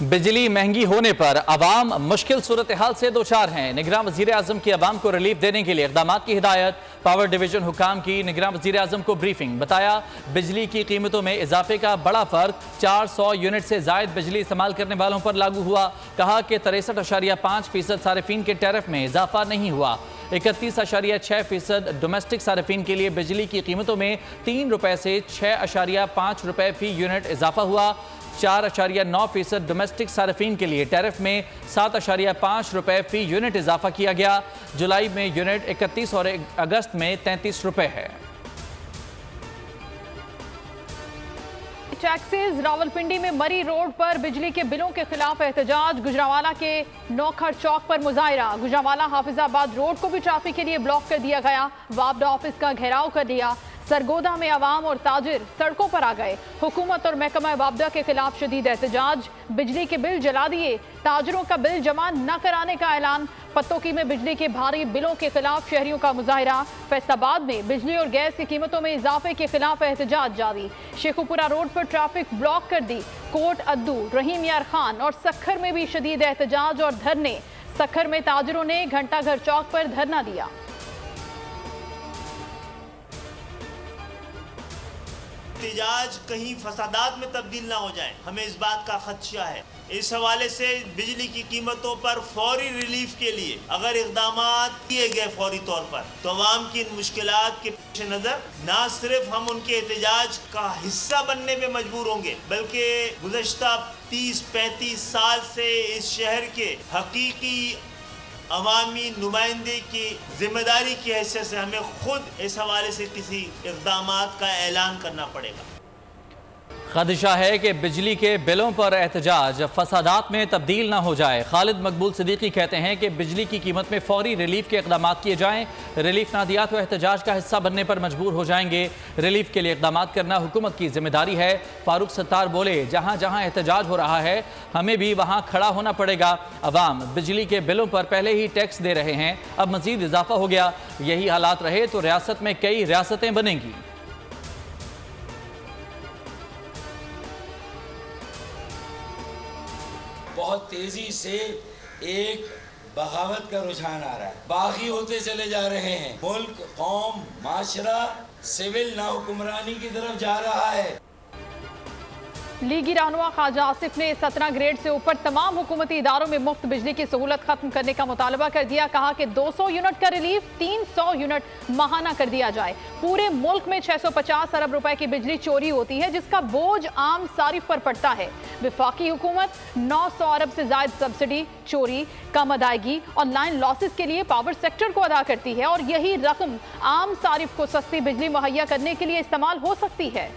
बिजली महंगी होने पर अवाम मुश्किल सूरत हाल से दो चार हैं। निगरान वजीर आजम की अवाम को रिलीफ देने के लिए इक़दाम की हिदायत। पावर डिवीजन हुकाम की निगरान वजीर आजम को ब्रीफिंग। बताया बिजली की कीमतों में इजाफे का बड़ा फर्क 400 यूनिट से जायद बिजली इस्तेमाल करने वालों पर लागू हुआ। कहा कि 63.5% सारिफीन के टैरिफ में इजाफा नहीं हुआ। 31.6% डोमेस्टिक सारिफीन के लिए बिजली की कीमतों में 3 रुपए से 6.5 रुपए फी यूनिट इजाफा हुआ। 4.9% डोमेस्टिक सार्फिन के लिए टैरिफ में 7.5 रुपए फी यूनिट इजाफा किया गया। जुलाई में यूनिट 31 और अगस्त में 33 रुपए है। टैक्सीज रावलपिंडी में मरी रोड पर बिजली के बिलों के खिलाफ एहतजाज। गुजरावाला के नौखर चौक पर मुजाहिरा। गुजरावाला हाफिजाबाद रोड को भी ट्रैफिक के लिए ब्लॉक कर दिया गया। वापडा ऑफिस का घेराव कर दिया। सरगोदा में अवाम और ताजिर सड़कों पर आ गए। हुकूमत और महकमा वापडा के खिलाफ शदीद एहतजाज। बिजली के बिल जला दिए। ताजिरों का बिल जमा न कराने का ऐलान। पत्तोकी में बिजली के भारी बिलों के खिलाफ शहरियों का मुजाहिरा। फैसलाबाद में बिजली और गैस की कीमतों में इजाफे के खिलाफ एहतजाज जारी। शेखुपुरा रोड पर ट्रैफिक ब्लॉक कर दी। कोट अद्दू, रहीम यार खान और सखर में भी शदीद एहतजाज और धरने। सखर में ताजिरों ने घंटाघर चौक पर धरना दिया। एहतजाज कहीं फसादात में तब्दील ना हो जाए, हमें इस बात का खदशा है। इस हवाले से बिजली की कीमतों पर फौरी रिलीफ के लिए अगर इकदाम किए गए फौरी तौर पर, तो अवाम की इन मुश्किलात के पेश नज़र न सिर्फ हम उनके एहतजाज का हिस्सा बनने में मजबूर होंगे, बल्कि गुज़श्ता 30-35 साल से इस शहर के हकीकी अवामी नुमाइंदे की जिम्मेदारी की हैसियत से हमें खुद इस हवाले से किसी इक़दामात का ऐलान करना पड़ेगा। खदशा है कि बिजली के बिलों पर एहतजाज फसादात में तब्दील ना हो जाए। खालिद मकबूल सिद्दीकी कहते हैं कि बिजली की कीमत में फौरी रिलीफ के इक़दाम किए जाएं। रिलीफ ना दिया तो एहतजाज का हिस्सा बनने पर मजबूर हो जाएंगे। रिलीफ के लिए इक़दाम करना हुकूमत की जिम्मेदारी है। फारूक सत्तार बोले, जहाँ जहाँ एहतजाज हो रहा है हमें भी वहाँ खड़ा होना पड़ेगा। अवाम बिजली के बिलों पर पहले ही टैक्स दे रहे हैं, अब मजीद इजाफा हो गया। यही हालात रहे तो रियासत में कई रियासतें बनेंगी। बहुत तेजी से एक बगावत का रुझान आ रहा है। बागी होते चले जा रहे हैं। मुल्क, कौम, माशरा सिविल नाहुकुमरानी की तरफ जा रहा है। लीगी रहनुमा ख्वाजा आसिफ ने 17 ग्रेड से ऊपर तमाम हुकूमती इदारों में मुफ्त बिजली की सहूलत खत्म करने का मुतालबा कर दिया। कहा कि 200 यूनिट का रिलीफ 300 यूनिट माहाना कर दिया जाए। पूरे मुल्क में 650 अरब रुपए की बिजली चोरी होती है, जिसका बोझ आम सारिफ पर पड़ता है। वफाकी हुकूमत 900 अरब से ज्यादा सब्सिडी, चोरी, कम अदायगी और लाइन लॉसेस के लिए पावर सेक्टर को अदा करती है, और यही रकम आम सारिफ को सस्ती बिजली मुहैया करने के लिए इस्तेमाल हो सकती है।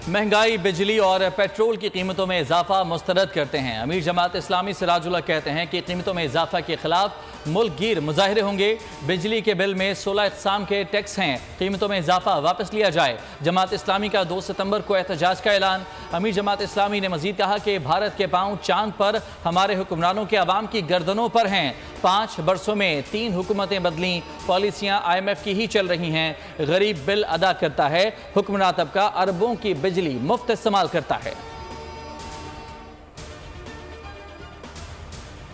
महंगाई, बिजली और पेट्रोल की कीमतों में इजाफा मुस्तरद करते हैं। अमीर जमात इस्लामी सिराजुल्लाह कहते हैं कि कीमतों में इजाफा के खिलाफ मुल्क गिर मुजाहिरे होंगे। बिजली के बिल में 16 इक़साम के टैक्स हैं, कीमतों में इजाफा वापस लिया जाए। जमात इस्लामी का 2 सितंबर को एहतजाज का ऐलान। अमीर जमात इस्लामी ने मजीद कहा कि भारत के पाँव चांद पर हमारे हुक्मरानों के अवाम की गर्दनों पर हैं। 5 बरसों में 3 हुकूमतें बदली, पॉलिसियाँ IMF की ही चल रही हैं। गरीब बिल अदा करता है, हुक्मरान तबका अरबों की बिजली मुफ्त इस्तेमाल करता है।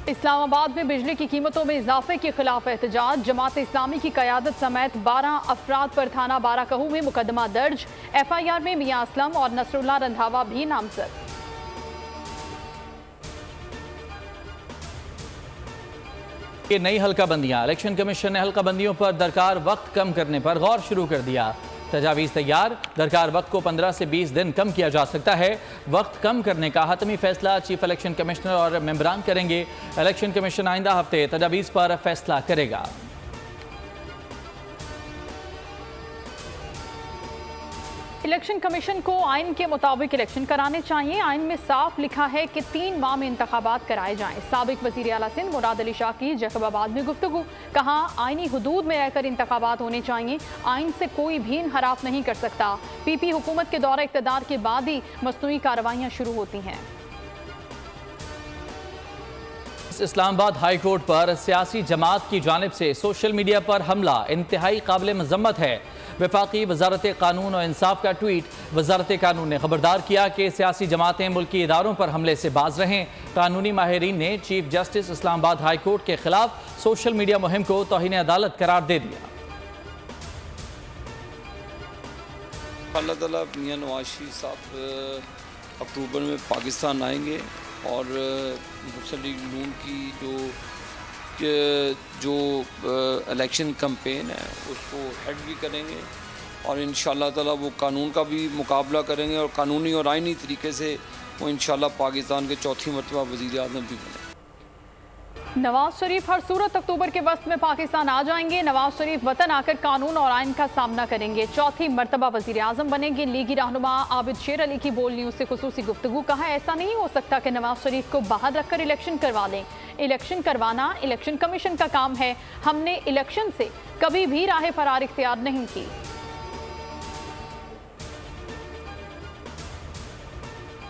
इस्लामाबाद में बिजली की कीमतों में इजाफे के खिलाफ एहतजाज। जमात इस्लामी की क़यादत समेत 12 अफराद पर थाना बाराकहू में मुकदमा दर्ज। FIR में मियां असलम और नसरुल्लाह रंधावा भी नामजद। ये नई हल्काबंदियां। इलेक्शन कमीशन ने हल्काबंदियों पर दरकार वक्त कम करने पर गौर शुरू कर दिया। तजावीज़ तैयार, दरकार वक्त को 15 से 20 दिन कम किया जा सकता है। वक्त कम करने का हतमी फैसला चीफ इलेक्शन कमिश्नर और मेंबरान करेंगे। इलेक्शन कमीशन आइंदा हफ्ते तजावीज़ पर फैसला करेगा। इलेक्शन कमीशन को आइन के मुताबिक इलेक्शन कराने चाहिए। आइन में साफ लिखा है कि 3 माह में इंतखाबात कराए जाएं। साबिक वज़ीर आला सिंध मुराद अली शाह की जैकबाबाद में गुफ्तगू। कहा, आइनी हुदूद में रहकर इंतखाबात होने चाहिए। आइन से कोई भी इनहराफ नहीं कर सकता। PP हुकूमत के दौरे इक़्तिदार के बाद ही मसनूई कार्रवाइयाँ शुरू होती हैं। जस्टिस इस्लामाबाद हाई कोर्ट पर सियासी जमात की जानिब से सोशल मीडिया पर हमला इंतहाई काबिल मजम्मत है। वफाकी वजारत कानून और इंसाफ का ट्वीट। वजारत कानून ने खबरदार किया कि सियासी जमातें मुल्की इदारों पर हमले से बाज रहें। कानूनी माहिरीन ने chief justice Islamabad high court के खिलाफ सोशल मीडिया मुहिम को तौहीन अदालत करार दे दिया। अल्लाह ताला मियां नवाज शरीफ साहब अक्टूबर में पाकिस्तान आएंगे और मुस्लिम लीग नून की जो इलेक्शन कैंपेन है उसको हेड भी करेंगे और इंशाअल्लाह ताला वो कानून का भी मुकाबला करेंगे और कानूनी और आईनी तरीके से वो इंशाअल्लाह पाकिस्तान के चौथी मरतबा वज़ीर आज़म भी बने। नवाज शरीफ हर सूरत अक्टूबर के वक्त में पाकिस्तान आ जाएंगे। नवाज शरीफ वतन आकर कानून और आइन का सामना करेंगे। चौथी मरतबा वजीर आजम बनेंगे। लीगी रहनुमा आबिद शेर अली की बोल न्यूज़ से खुसूसी गुफ्तगू। कहा, ऐसा नहीं हो सकता कि नवाज शरीफ को बाहर रखकर इलेक्शन करवा लें। इलेक्शन करवाना इलेक्शन कमीशन का काम है। हमने इलेक्शन से कभी भी राह फरार इख्तियार नहीं की।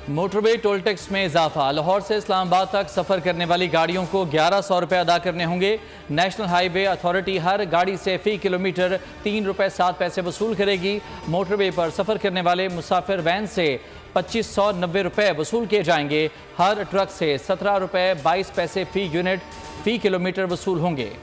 मोटरवे टोल टैक्स में इजाफा। लाहौर से इस्लामाबाद तक सफ़र करने वाली गाड़ियों को 1100 रुपये अदा करने होंगे। नेशनल हाईवे अथॉरिटी हर गाड़ी से फ़ी किलोमीटर 3 रुपये 7 पैसे वसूल करेगी। मोटरवे पर सफ़र करने वाले मुसाफिर वैन से 2590 रुपये वसूल किए जाएंगे। हर ट्रक से 17 रुपये 22 पैसे फ़ी यूनिट फ़ी किलोमीटर वसूल होंगे।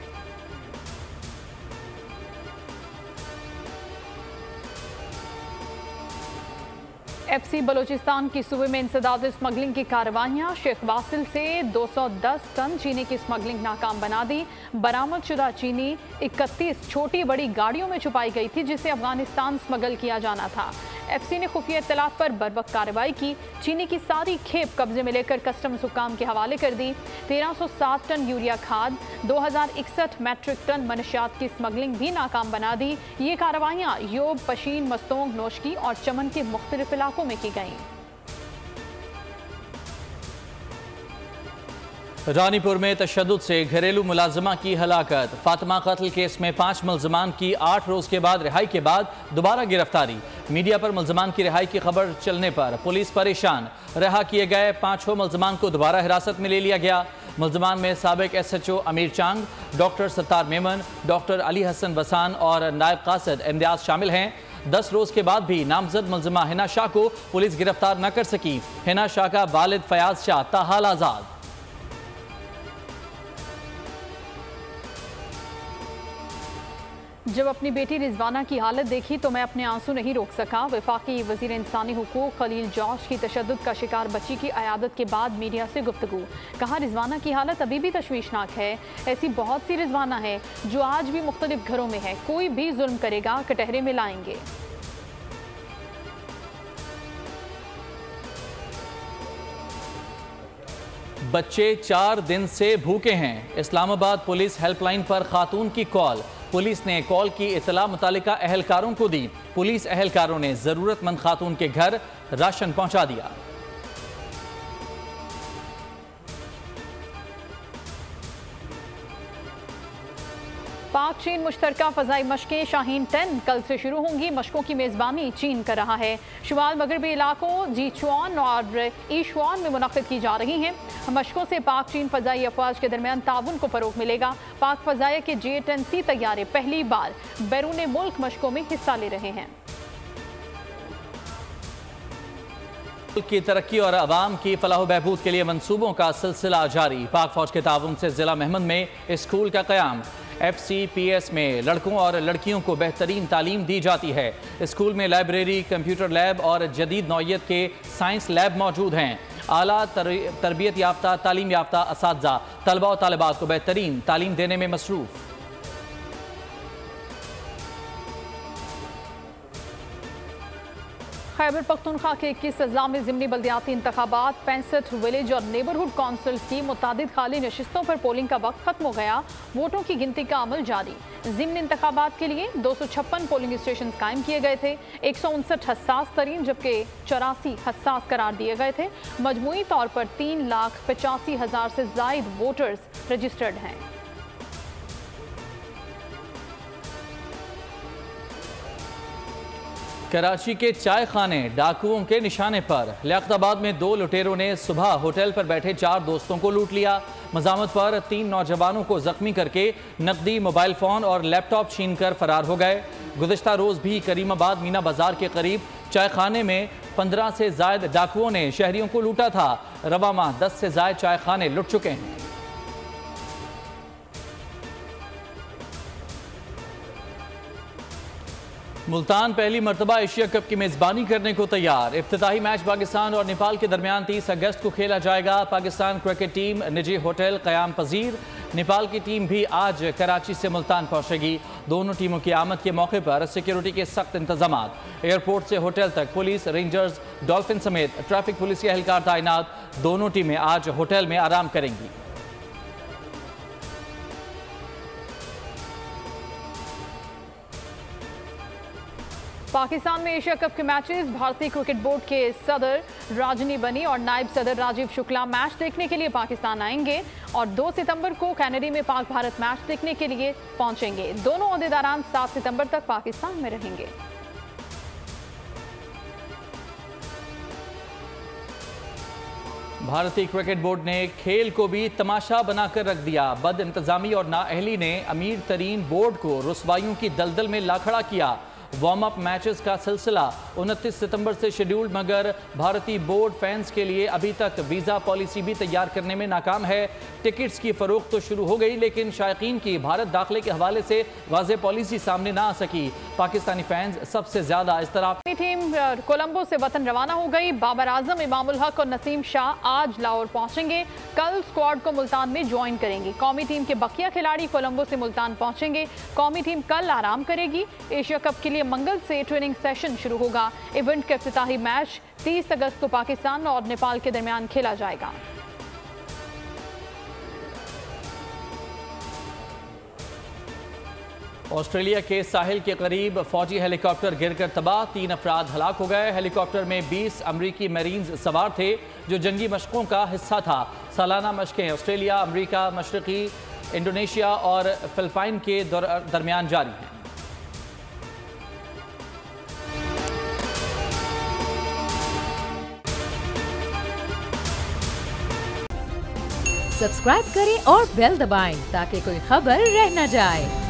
FC बलोचिस्तान की सूबे में इंसदाद स्मगलिंग की कार्रवाइयाँ। शेख वासिल से 210 टन चीनी की स्मगलिंग नाकाम बना दी। बरामद शुदा चीनी 31 छोटी बड़ी गाड़ियों में छुपाई गई थी जिसे अफगानिस्तान स्मगल किया जाना था। FC ने खुफिया इत्तलात पर बरवक्त कार्रवाई की। चीनी की सारी खेप कब्जे में लेकर कस्टम्स हुकाम के हवाले कर दी। 1307 टन यूरिया खाद, 2061 मैट्रिक टन मनशियात की स्मगलिंग भी नाकाम बना दी। ये कार्रवाइयाँ योब, पशीन, मस्तोंग, नोशकी और चमन के मुख्तलिफ इलाकों में की गई। रानीपुर में तशद्दुद से घरेलू मुलाजमा की हलाकत। फातिमा कत्ल केस में 5 मुलजमान की 8 रोज़ के बाद रिहाई के बाद दोबारा गिरफ्तारी। मीडिया पर मुलजमान की रिहाई की खबर चलने पर पुलिस परेशान। रहा किए गए 5 मुलजमान को दोबारा हिरासत में ले लिया गया। मुलजमान में साबिक SHO अमीर चांग, डॉक्टर सत्तार मेमन, डॉक्टर अली हसन बसान और नायब कासिद इम्तियाज शामिल हैं। 10 रोज़ के बाद भी नामजद मुलजमा हिना शाह को पुलिस गिरफ्तार न कर सकी। हिना शाह का वालिद फयाज शाह ताहाल आज़ाद। जब अपनी बेटी रिजवाना की हालत देखी तो मैं अपने आंसू नहीं रोक सका। वफाकी वजीर इंसानी हुकूक खलील जॉश की तशद्दुद का शिकार बच्ची की अयादत के बाद मीडिया से गुफ्तगू। कहा, रिजवाना की हालत अभी भी तशवीशनाक है। ऐसी बहुत सी रिजवाना है जो आज भी मुख्तलिफ घरों में है। कोई भी जुल्म करेगा कटहरे में लाएंगे। बच्चे 4 दिन से भूखे हैं। इस्लामाबाद पुलिस हेल्पलाइन पर खातून की कॉल। पुलिस ने कॉल की इतला मुतालिका अहलकारों को दी। पुलिस अहलकारों ने जरूरतमंद खातून के घर राशन पहुंचा दिया। पाक चीन मुश्तरका फ़ज़ाई मशकें शाहीन 10 कल से शुरू होंगी। मशकों की मेज़बानी चीन कर रहा है। शुमाल मगरबी इलाकों जीचुआन और ईशुआन में मुनक़िद की जा रही हैं। मशकों से पाक चीन फ़ज़ाई अफवाज के दरमियान ताउन को फ़रोग़ मिलेगा। पाक फ़ज़ाइया के J-10C तैयारे पहली बार बैरून मुल्क मशकों में हिस्सा ले रहे हैं। मुल्क की तरक्की और आवाम की फलाह बहबूद के लिए मंसूबों का सिलसिला जारी। पाक फौज के ताउन से ज़िला महमद में स्कूल का क़याम। FCPS में लड़कों और लड़कियों को बेहतरीन तालीम दी जाती है। स्कूल में लाइब्रेरी, कंप्यूटर लैब और जदीद नौइयत के साइंस लैब मौजूद हैं। आला तरबियत याफ्ता तालीम याफ्ता असातिज़ा तलबा और तालिबात को बेहतरीन तालीम देने में मसरूफ़। खैबर पख्तूनख्वा के 21 अज़ला में ज़िमनी बल्दियाती इंतखाबात। 65 विलेज और नेबरहुड काउंसिल्स की मुतादिद खाली नशिस्तों पर पोलिंग का वक्त खत्म हो गया। वोटों की गिनती का अमल जारी। ज़िमनी इंतखाबात के लिए 256 पोलिंग स्टेशन कायम किए गए थे। 159 हसास तरीन जबकि 84 हसास करार दिए गए थे। मजमूई तौर पर 3,85,000 से ज़ायद वोटर्स रजिस्टर्ड हैं। कराची के चाय खाने डाकुओं के निशाने पर। लियाकताबाद में 2 लुटेरों ने सुबह होटल पर बैठे 4 दोस्तों को लूट लिया। मजामत पर 3 नौजवानों को जख्मी करके नकदी, मोबाइल फोन और लैपटॉप छीनकर फरार हो गए। गुज़िश्ता रोज भी करीमाबाद मीना बाजार के करीब चाय खाने में 15 से ज्यादा डाकुओं ने शहरियों को लूटा था। रवा माह 10 से ज्यादा चाय खाने लुट चुके हैं। मुल्तान पहली मरतबा एशिया कप की मेज़बानी करने को तैयार। इफ्तिताही मैच पाकिस्तान और नेपाल के दरमियान 30 अगस्त को खेला जाएगा। पाकिस्तान क्रिकेट टीम निजी होटल क़याम पजीर। नेपाल की टीम भी आज कराची से मुल्तान पहुंचेगी। दोनों टीमों की आमद के मौके पर सिक्योरिटी के सख्त इंतजाम। एयरपोर्ट से होटल तक पुलिस, रेंजर्स, डॉल्फिन समेत ट्रैफिक पुलिस के एहलकार तैनात। दोनों टीमें आज होटल में आराम करेंगी। पाकिस्तान में एशिया कप के मैचेस। भारतीय क्रिकेट बोर्ड के सदर राजनी बनी और नायब सदर राजीव शुक्ला मैच देखने के लिए पाकिस्तान आएंगे और 2 सितंबर को कैनेडी में पाक भारत मैच देखने के लिए पहुंचेंगे। दोनों ओहदेदारान 7 सितंबर तक पाकिस्तान में रहेंगे। भारतीय क्रिकेट बोर्ड ने खेल को भी तमाशा बनाकर रख दिया। बद इंतजामी और नाअहली ने अमीर तरीन बोर्ड को रुसवाइयों की दलदल में ला खड़ा किया। वार्म अप मैचेस का सिलसिला 29 सितंबर से शेड्यूल्ड, मगर भारतीय बोर्ड फैंस के लिए अभी तक वीज़ा पॉलिसी भी तैयार करने में नाकाम है। टिकट्स की फरोख्त तो शुरू हो गई, लेकिन शायकीन की भारत दाखिले के हवाले से वाज़ेह पॉलिसी सामने ना आ सकी। पाकिस्तानी फैंस सबसे ज़्यादा इज़्तिराब। टीम कोलंबो से वतन रवाना हो गई। बाबर आजम, इमामुल हक और नसीम शाह आज लाहौर पहुंचेंगे। कल स्क्वाड को मुल्तान में ज्वाइन करेंगे। कौमी टीम के बकिया खिलाड़ी कोलंबो से मुल्तान पहुंचेंगे। कौमी टीम कल आराम करेगी। एशिया कप के लिए मंगल से ट्रेनिंग सेशन शुरू होगा। इवेंट का इफ्तिताही मैच 30 अगस्त को पाकिस्तान और नेपाल के दरमियान खेला जाएगा। ऑस्ट्रेलिया के साहिल के करीब फौजी हेलीकॉप्टर गिरकर तबाह। 3 अफराद हलाक हो गए। हेलीकॉप्टर में 20 अमरीकी मरीन्स सवार थे जो जंगी मशकों का हिस्सा था। सालाना मशकें ऑस्ट्रेलिया, अमरीका, मशरकी इंडोनेशिया और फिलिपाइन के दरमियान जारी हैं। सब्सक्राइब करें और बेल दबाएं ताकि कोई खबर रह न जाए।